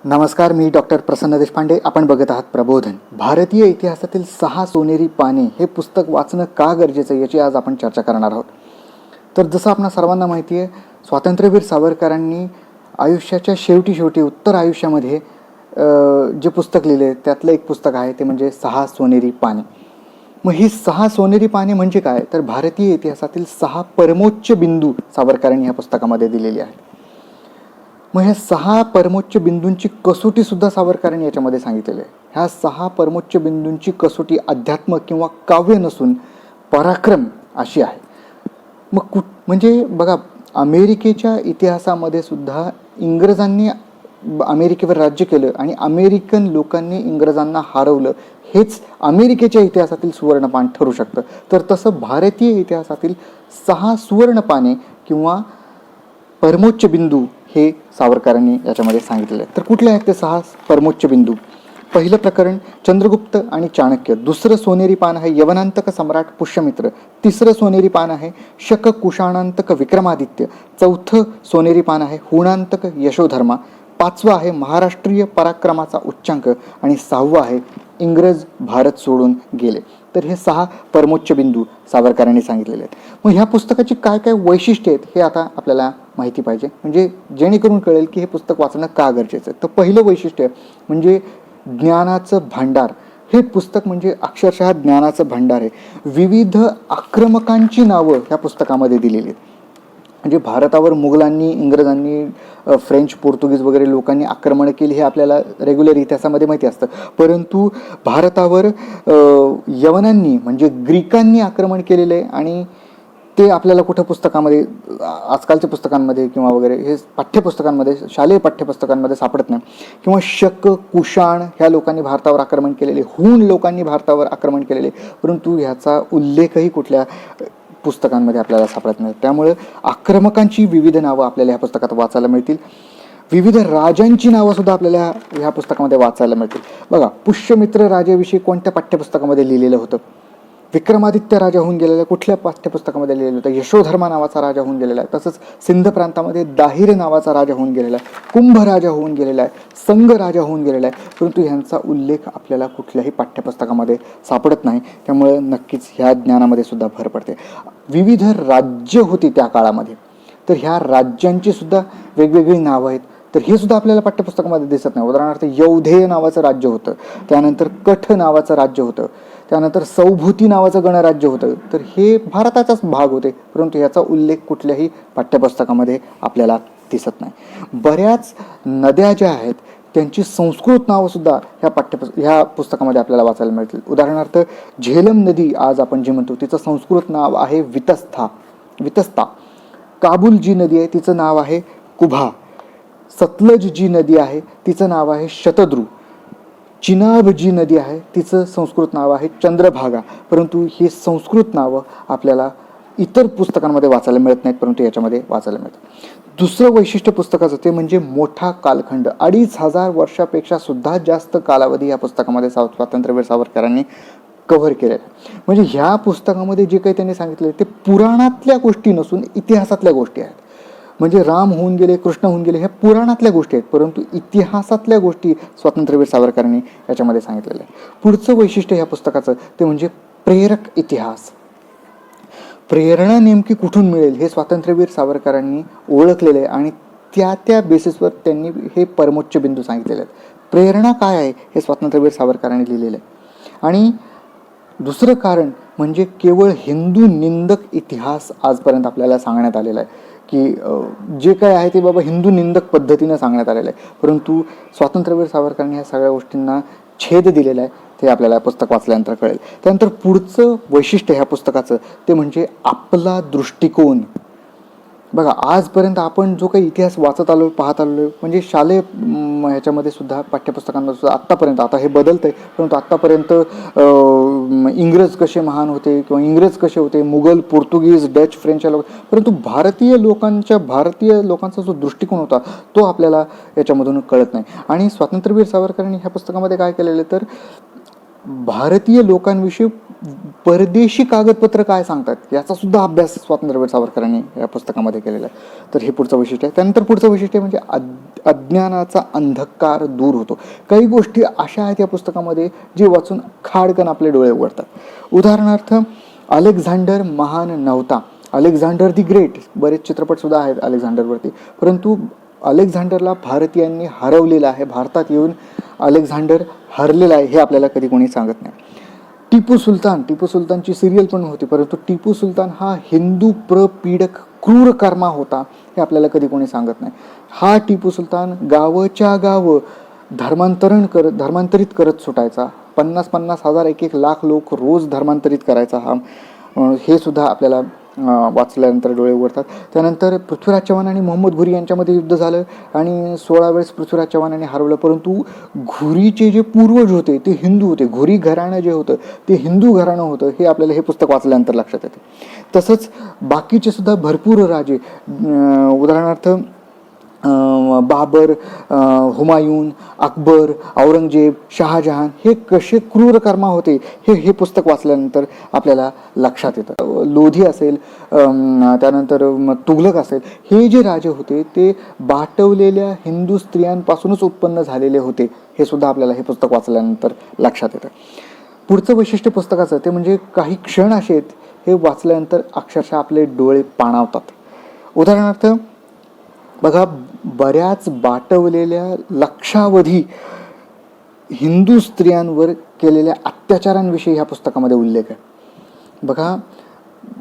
नमस्कार, मी डॉक्टर प्रसन्न देशपांडे. आपण बघत आहात प्रबोधन. भारतीय इतिहासातील 6 सोनेरी पाने हे पुस्तक वाचणं का गरजेचं याची आज आपण चर्चा करणार आहोत. तर जसं आपणा सर्वांना माहिती आहे, स्वातंत्र्यवीर सावरकरांनी आयुष्याच्या शेवटी उत्तर आयुष्यामध्ये जे पुस्तक लिहिले त्यातलं एक पुस्तक आहे ते म्हणजे 6 सोनेरी पाने. मग ही 6 सोनेरी पाने म्हणजे काय, तर भारतीय इतिहासातील 6 परमोच्च बिंदू सावरकरांनी ह्या पुस्तकामध्ये दिलेली आहेत. मग ह्या 6 परमोच्च बिंदूंची कसोटी सुद्धा सावरकरांनी याच्यामध्ये सांगितलेली आहे. ह्या 6 परमोच्च बिंदूंची कसोटी अध्यात्म किंवा काव्य नसून पराक्रम अशी आहे. मग म्हणजे बघा, अमेरिकेच्या इतिहासामध्ये सुद्धा इंग्रजांनी अमेरिकेवर राज्य केलं आणि अमेरिकन लोकांनी इंग्रजांना हरवलं, हेच अमेरिकेच्या इतिहासातील सुवर्णपान ठरू शकतं. तर तसं भारतीय इतिहासातील 6 सुवर्णपाने किंवा परमोच्च बिंदू हे सावरकरांनी याच्यामध्ये सांगितलेले आहेत. तर कुठले आहेत ते 6 परमोच्च बिंदू? पहिलं प्रकरण चंद्रगुप्त आणि चाणक्य. दुसरं सोनेरी पान आहे यवनांतक सम्राट पुष्यमित्र. तिसरं सोनेरी पान आहे शक कुशाणांतक विक्रमादित्य. चौथं सोनेरी पान आहे हुणांतक यशोधर्मा. 5वं आहे महाराष्ट्रीय पराक्रमाचा उच्चांक आणि 6वं आहे इंग्रज भारत सोडून गेले. तर हे 6 परमोच्च बिंदू सावरकरांनी सांगितलेले आहेत. मग ह्या पुस्तकाची काय काय वैशिष्ट्ये आहेत हे आता आपल्याला माहिती पाहिजे, म्हणजे जेणेकरून कळेल की हे पुस्तक वाचणं का गरजेचं आहे. तर पहिलं वैशिष्ट्य म्हणजे ज्ञानाचं भांडार. हे पुस्तक म्हणजे अक्षरशः ज्ञानाचं भांडार आहे. विविध आक्रमकांची नावं ह्या पुस्तकामध्ये दिलेली आहेत. म्हणजे भारतावर मुघलांनी, इंग्रजांनी, फ्रेंच, पोर्तुगीज वगैरे लोकांनी आक्रमण केली हे आपल्याला रेग्युलर इतिहासामध्ये माहिती असतं. परंतु भारतावर यवनांनी म्हणजे ग्रीकांनी आक्रमण केलेलं आहे आणि ते आपल्याला कुठं पुस्तकामध्ये, आजकालच्या पुस्तकांमध्ये किंवा वगैरे हे पाठ्यपुस्तकांमध्ये, शालेय पाठ्यपुस्तकांमध्ये सापडत नाही. किंवा शक, कुशाण ह्या लोकांनी भारतावर आक्रमण केलेले, हूण लोकांनी भारतावर आक्रमण केलेले, परंतु ह्याचा उल्लेखही कुठल्या पुस्तकांमध्ये आपल्याला सापडत नाही. त्यामुळे आक्रमकांची विविध नावं आपल्याला ह्या पुस्तकात वाचायला मिळतील. विविध राजांची नावं सुद्धा आपल्याला ह्या पुस्तकामध्ये वाचायला मिळतील. बघा, पुष्यमित्र राजाविषयी कोणत्या पाठ्यपुस्तकामध्ये लिहिलेलं होतं? विक्रमादित्य राजा होऊन गेलेला कुठल्या पाठ्यपुस्तकामध्ये लिहिलेलं होतं? यशोधर्मा नावाचा राजा होऊन गेलेला आहे. तसंच सिंध प्रांतामध्ये दाहिर नावाचा राजा होऊन गेलेला आहे, कुंभ राजा होऊन गेलेला आहे, संघ राजा होऊन गेलेला आहे, परंतु ह्यांचा उल्लेख आपल्याला कुठल्याही पाठ्यपुस्तकामध्ये सापडत नाही. त्यामुळे नक्कीच ह्या ज्ञानामध्ये सुद्धा भर पडते. विविध राज्य होती त्या काळामध्ये, तर ह्या राज्यांची सुद्धा वेगवेगळी नावं आहेत. तर हे सुद्धा आपल्याला पाठ्यपुस्तकामध्ये दिसत नाही. उदाहरणार्थ यौधेय नावाचं राज्य होतं, त्यानंतर कठ नावाचं राज्य होतं, त्यानंतर सौभूती नावाचं गणराज्य होतं. तर हे भारताचाच भाग होते, परंतु याचा उल्लेख कुठल्याही पाठ्यपुस्तकामध्ये आपल्याला दिसत नाही. बऱ्याच नद्या ज्या आहेत त्यांची संस्कृत नावं सुद्धा ह्या पुस्तकामध्ये आपल्याला वाचायला मिळतील. उदाहरणार्थ झेलम नदी आज आपण जी म्हणतो तिचं संस्कृत नाव आहे वितस्ता. काबूल जी नदी आहे तिचं नाव आहे कुभा. सतलज जी नदी आहे तिचं नाव आहे शतद्रू. चिनाब जी नदी आहे तिचं संस्कृत नाव आहे चंद्रभागा. परंतु ही संस्कृत नावं आपल्याला इतर पुस्तकांमध्ये वाचायला मिळत नाहीत, परंतु याच्यामध्ये वाचायला मिळतं. दुसरं वैशिष्ट्य पुस्तकाचं ते म्हणजे मोठा कालखंड. 2500 वर्षापेक्षा सुद्धा जास्त कालावधी या पुस्तकामध्ये स्वातंत्र्यवीर सावरकरांनी कव्हर केलेलं आहे. म्हणजे ह्या पुस्तकामध्ये जे काही त्यांनी सांगितलं ते पुराणातल्या गोष्टी नसून इतिहासातल्या गोष्टी आहेत. म्हणजे राम होऊन गेले, कृष्ण होऊन गेले, ह्या पुराणातल्या गोष्टी आहेत, परंतु इतिहासातल्या गोष्टी स्वातंत्र्यवीर सावरकरांनी याच्यामध्ये सांगितलेलं आहे. पुढचं वैशिष्ट्य ह्या पुस्तकाचं ते म्हणजे प्रेरक इतिहास. प्रेरणा नेमकी कुठून मिळेल हे स्वातंत्र्यवीर सावरकरांनी ओळखलेलं आहे आणि त्या बेसिसवर त्यांनी हे परमोच्च बिंदू सांगितलेले आहेत. प्रेरणा काय आहे हे स्वातंत्र्यवीर सावरकरांनी लिहिलेलं आहे. आणि दुसरं कारण म्हणजे केवळ हिंदू निंदक इतिहास आजपर्यंत आपल्याला सांगण्यात आलेला आहे की जे काय आहे ते बाबा हिंदू निंदक पद्धतीनं सांगण्यात आलेलं आहे, परंतु स्वातंत्र्यवीर सावरकरांनी ह्या सगळ्या गोष्टींना छेद दिलेला आहे. ते आपल्याला पुस्तक वाचल्यानंतर कळेल. त्यानंतर पुढचं वैशिष्ट्य ह्या पुस्तकाचं ते म्हणजे आपला दृष्टिकोन. बघा, आजपर्यंत आपण जो काही इतिहास वाचत आलो, पाहत आलो, म्हणजे शालेय ह्याच्यामध्ये सुद्धा पाठ्यपुस्तकांमध्ये सुद्धा आत्तापर्यंत, आता हे बदलतंय, परंतु आत्तापर्यंत इंग्रज कसे महान होते किंवा इंग्रज कसे होते, मुघल, पोर्तुगीज, डच, फ्रेंच लोक, परंतु भारतीय लोकांचा जो दृष्टिकोन होता तो आपल्याला याच्यामधून कळत नाही. आणि स्वातंत्र्यवीर सावरकरांनी ह्या पुस्तकामध्ये काय केलेलं तर भारतीय लोकांविषयी परदेशी कागदपत्र काय सांगतात याचा सुद्धा अभ्यास स्वातंत्र्यवीर सावरकरांनी या पुस्तकामध्ये केलेला आहे. तर हे पुढचं वैशिष्ट्य आहे. त्यानंतर पुढचं वैशिष्ट्य म्हणजे अज्ञानाचा अंधकार दूर होतो. काही गोष्टी अशा आहेत या पुस्तकामध्ये जे वाचून खाडकन आपले डोळे उघडतात. उदाहरणार्थ, अलेक्झांडर महान नव्हता, अलेक्झांडर दी ग्रेट, बरेच चित्रपट सुद्धा आहेत अलेक्झांडरवरती, परंतु अलेक्झांडरला भारतीयांनी हरवलेलं आहे, भारतात येऊन अलेक्झांडर हरलेला आहे हे आपल्याला कधी कोणी सांगत नाही. टिपू सुलतानची सिरियल पण होती, परंतु टिपू सुलतान हा हिंदू प्रपीडक क्रूर कर्मा होता हे आपल्याला कधी कोणी सांगत नाही. हा टिपू सुलतान गावच्या गाव धर्मांतरित करत सुटायचा. 50,000 1 लाख लोक रोज धर्मांतरित करायचा हा, हे सुद्धा आपल्याला वाचल्यानंतर डोळे उघडतात. त्यानंतर पृथ्वीराज चव्हाण आणि मोहम्मद घुरी यांच्यामध्ये युद्ध झालं आणि 16 वेळेस पृथ्वीराज चव्हाणांनी हरवलं, परंतु घुरीचे जे पूर्वज होते ते हिंदू होते. घुरी घराणं जे होतं ते हिंदू घराणं होतं हे आपल्याला हे पुस्तक वाचल्यानंतर लक्षात येते. तसंच बाकीचे सुद्धा भरपूर राजे, उदाहरणार्थ बाबर, हुमायून, अकबर, औरंगजेब, शहाजहान हे कसे क्रूर कर्मा होते हे पुस्तक वाचल्यानंतर आपल्याला लक्षात येतं. लोधी असेल, त्यानंतर तुघलक असेल, हे जे राजे होते ते बाटवलेल्या हिंदू स्त्रियांपासूनच उत्पन्न झालेले होते हे सुद्धा आपल्याला हे पुस्तक वाचल्यानंतर लक्षात येतं. पुढचं वैशिष्ट्य पुस्तकाचं ते म्हणजे काही क्षण असे आहेत हे वाचल्यानंतर अक्षरशः आपले डोळे पाणावतात. उदाहरणार्थ बघा, बऱ्याच बाटवलेल्या लक्षावधी हिंदू स्त्रियांवर केलेल्या अत्याचारांविषयी ह्या पुस्तकामध्ये उल्लेख आहे. बघा,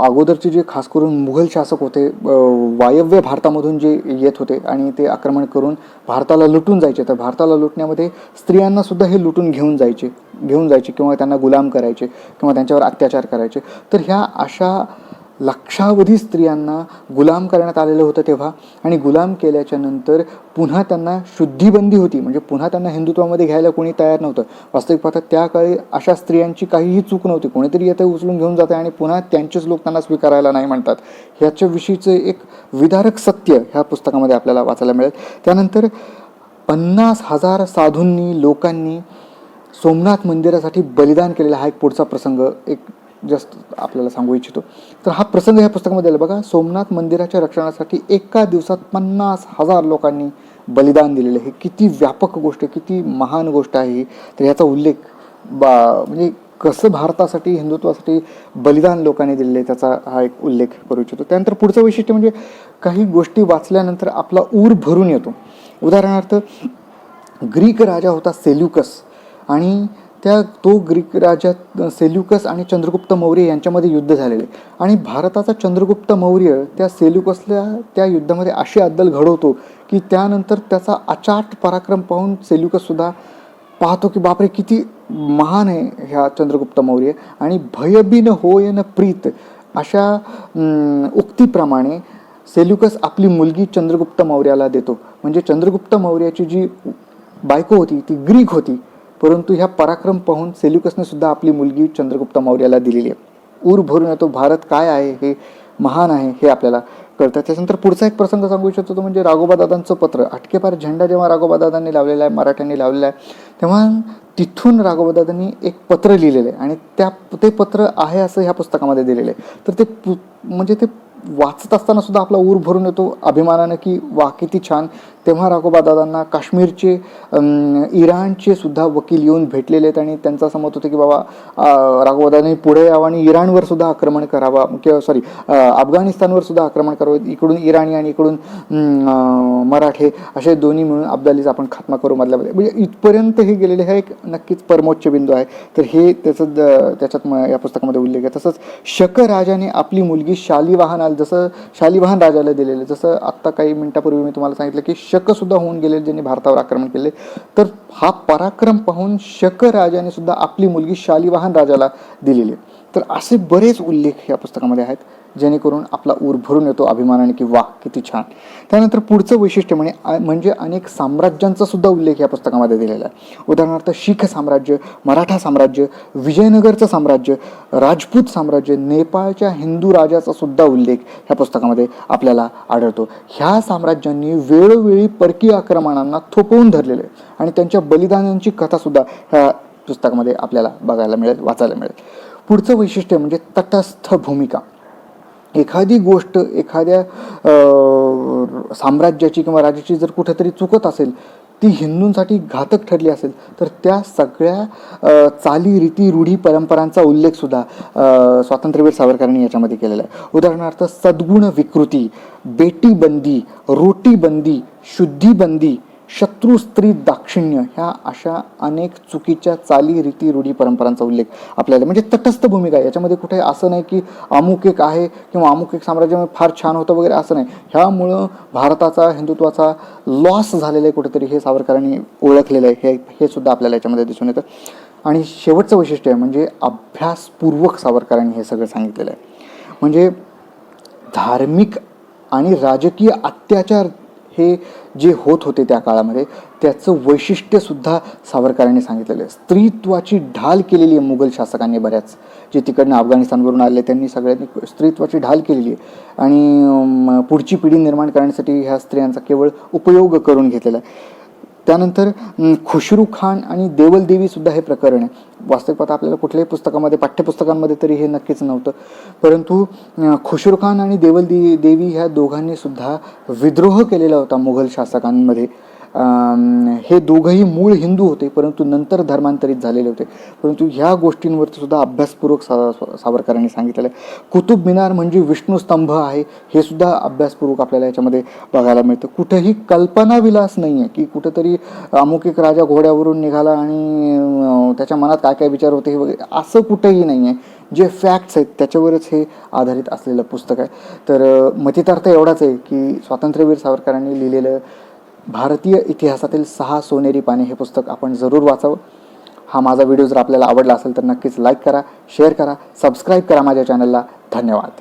अगोदरचे जे खास करून मुघल शासक होते, वायव्य भारतामधून जे येत होते आणि ते आक्रमण करून भारताला लुटून जायचे, तर भारताला लुटण्यामध्ये स्त्रियांना सुद्धा हे लुटून घेऊन जायचे किंवा त्यांना गुलाम करायचे किंवा त्यांच्यावर अत्याचार करायचे. तर ह्या अशा लक्षावधी स्त्रियांना गुलाम करण्यात आलेलं होतं तेव्हा, आणि गुलाम केल्याच्या नंतर पुन्हा त्यांना शुद्धीबंदी होती, म्हणजे पुन्हा त्यांना हिंदुत्वामध्ये घ्यायला कोणी तयार नव्हतं. वास्तविक पाहता त्या काळी अशा स्त्रियांची काहीही चूक नव्हती, कोणीतरी येतं उचलून घेऊन जातं आणि पुन्हा त्यांचेच लोक त्यांना स्वीकारायला नाही म्हणतात. ह्याच्याविषयीचं एक विदारक सत्य ह्या पुस्तकामध्ये आपल्याला वाचायला मिळेल. त्यानंतर 50,000 साधूंनी, लोकांनी सोमनाथ मंदिरासाठी बलिदान केलेला हा एक पुढचा प्रसंग एक जस्ट आपल्याला सांगू इच्छितो. तर हा प्रसंग ह्या पुस्तकामध्ये आला. बघा, सोमनाथ मंदिराच्या रक्षणासाठी एका दिवसात 50,000 लोकांनी बलिदान दिलेलं. हे किती व्यापक गोष्ट, किती महान गोष्ट आहे ही. तर याचा उल्लेख म्हणजे कसं भारतासाठी, हिंदुत्वासाठी बलिदान लोकांनी दिलेले त्याचा हा एक उल्लेख करू इच्छितो. त्यानंतर पुढचं वैशिष्ट्य म्हणजे काही गोष्टी वाचल्यानंतर आपला ऊर भरून येतो. उदाहरणार्थ, ग्रीक राजा होता सेल्युकस, आणि तो ग्रीक राजा सेल्युकस आणि चंद्रगुप्त मौर्य यांच्यामध्ये युद्ध झालेले, आणि भारताचा चंद्रगुप्त मौर्य त्या सेल्युकसला त्या युद्धामध्ये अशी अद्दल घडवतो की त्यानंतर त्याचा अचाट पराक्रम पाहून सेल्युकससुद्धा पाहतो की बापरे किती महान आहे ह्या चंद्रगुप्त मौर्य, आणि भयबीन होयन प्रीत अशा उक्तीप्रमाणे सेल्युकस आपली मुलगी चंद्रगुप्त मौर्याला देतो. म्हणजे चंद्रगुप्त मौर्याची जी बायको होती ती ग्रीक होती, परंतु ह्या पराक्रम पाहून सेल्युकसने सुद्धा आपली मुलगी चंद्रगुप्त मौर्याला दिलेली आहे. ऊर भरून येतो. भारत काय आहे, हे महान आहे हे आपल्याला कळतं. त्याच्यानंतर पुढचा एक प्रसंग सांगू इच्छितो तो म्हणजे राघोबादादांचं पत्र. अटकेपार झेंडा जेव्हा राघोबादादांनी लावलेला आहे, मराठ्यांनी लावलेला आहे, तेव्हा तिथून राघोबादादांनी एक पत्र लिहिलेलं आहे आणि ते पत्र आहे असं ह्या पुस्तकामध्ये दिलेलं आहे. तर ते म्हणजे ते वाचत असताना सुद्धा आपला ऊर भरून येतो अभिमानानं की वा किती छान. तेव्हा राघोबादादांना काश्मीरचे, इराणचे सुद्धा वकील येऊन भेटलेले आहेत आणि त्यांचं असं मत होतं की बाबा राघोबादादांनी पुढे यावं आणि इराणवर सुद्धा आक्रमण करावं, किंवा अफगाणिस्तानवर सुद्धा आक्रमण करावं. इकडून इराणी आणि इकडून मराठे असे दोन्ही मिळून अब्दालीचा आपण खात्मा करू मधल्यामध्ये, म्हणजे इथपर्यंत हे गेलेले हा एक नक्कीच परमोच्च बिंदू आहे. तर हे त्याच्यात या पुस्तकामध्ये उल्लेख आहे. तसंच शक राजाने आपली मुलगी शालिवाहनाला, जसं शालिवाहन राजाला दिलेलं, जसं आत्ता काही मिनिटापूर्वी मी तुम्हाला सांगितलं की शक सुद्धा होऊन गेले ज्यांनी भारतावर आक्रमण केले, तर हा पराक्रम पाहून शक राजाने सुद्धा आपली मुलगी शालिवाहन राजाला दिलेली. तर असे बरेच उल्लेख या पुस्तकामध्ये आहेत जेणेकरून आपला ऊर भरून येतो अभिमानाने की वा किती छान. त्यानंतर पुढचं वैशिष्ट्य म्हणजे अनेक साम्राज्यांचा सुद्धा उल्लेख या पुस्तकामध्ये दिलेला आहे. उदाहरणार्थ शीख साम्राज्य, मराठा साम्राज्य, विजयनगरचं साम्राज्य, राजपूत साम्राज्य, नेपाळच्या हिंदू राजाचा सुद्धा उल्लेख ह्या पुस्तकामध्ये आपल्याला आढळतो. ह्या साम्राज्यांनी वेळोवेळी परकीय आक्रमणांना थोपवून धरलेले आणि त्यांच्या बलिदानांची कथासुद्धा ह्या पुस्तकामध्ये आपल्याला बघायला मिळेल, वाचायला मिळेल. पुढचं वैशिष्ट्य म्हणजे तटस्थ भूमिका. एखादी गोष्ट एखाद्या साम्राज्याची किंवा राज्याची जर कुठेतरी चुकत असेल, ती हिंदूंसाठी घातक ठरली असेल, तर त्या सगळ्या चाली रीती रूढी परंपरांचा उल्लेखसुद्धा स्वातंत्र्यवीर सावरकरांनी याच्यामध्ये केलेला आहे. उदाहरणार्थ सद्गुण विकृती, बेटीबंदी, रोटीबंदी, शुद्धीबंदी, शत्रू स्त्री दाक्षिण्य, ह्या अशा अनेक चुकीच्या चाली रीती रूढी परंपरांचा उल्लेख आपल्याला, म्हणजे तटस्थ भूमिका आहे. याच्यामध्ये कुठे असं नाही की अमुक एक आहे किंवा अमुक एक साम्राज्यामध्ये फार छान होतं वगैरे, असं नाही. ह्यामुळं भारताचा हिंदुत्वाचा लॉस झालेला आहे कुठेतरी, हे सावरकरांनी ओळखलेलं आहे. हे सुद्धा आपल्याला याच्यामध्ये दिसून येतं. आणि शेवटचं वैशिष्ट्य आहे म्हणजे अभ्यासपूर्वक सावरकरांनी हे सगळं सांगितलेलं आहे. म्हणजे धार्मिक आणि राजकीय अत्याचार हे जे होत होते त्या काळामध्ये, त्याचं वैशिष्ट्यसुद्धा सावरकरांनी सांगितलेलं आहे. स्त्रीत्वाची ढाल केलेली आहे मुघल शासकांनी, बऱ्याच जे तिकडनं अफगाणिस्तानवरून आले त्यांनी सगळ्यांनी स्त्रीत्वाची ढाल केलेली आहे आणि पुढची पिढी निर्माण करण्यासाठी ह्या स्त्रियांचा केवळ उपयोग करून घेतलेला आहे. त्यानंतर खुशरू खान आणि देवल देवीसुद्धा हे प्रकरण आहे. वास्तविक पाहता आपल्याला कुठल्याही पुस्तकामध्ये, पाठ्यपुस्तकांमध्ये तरी हे नक्कीच नव्हतं, परंतु खुशरू खान आणि देवल देवी ह्या दोघांनी सुद्धा विद्रोह केलेला होता मुघल शासकांमध्ये. हे दोघंही मूळ हिंदू होते, परंतु नंतर धर्मांतरित झालेले होते. परंतु ह्या गोष्टींवरती सुद्धा अभ्यासपूर्वक सावरकरांनी सांगितलेलं आहे. कुतुब मिनार म्हणजे विष्णू स्तंभ आहे, हे सुद्धा अभ्यासपूर्वक आपल्याला याच्यामध्ये बघायला मिळतं. कुठेही कल्पनाविलास नाही आहे की कुठंतरी अमुक एक राजा घोड्यावरून निघाला आणि त्याच्या मनात काय काय विचार होते हे वगैरे, असं कुठंही नाही आहे. जे फॅक्ट्स आहेत त्याच्यावरच हे आधारित असलेलं पुस्तक आहे. तर मतितार्थ एवढाच आहे की स्वातंत्र्यवीर सावरकरांनी लिहिलेलं भारतीय इतिहासातील 6 सोनेरी पाने हे पुस्तक आपण जरूर वाचावं. हा माझा व्हिडिओ जर आपल्याला आवडला असेल तर नक्कीच लाईक करा, शेअर करा, सबस्क्राईब करा माझ्या चॅनलला. धन्यवाद.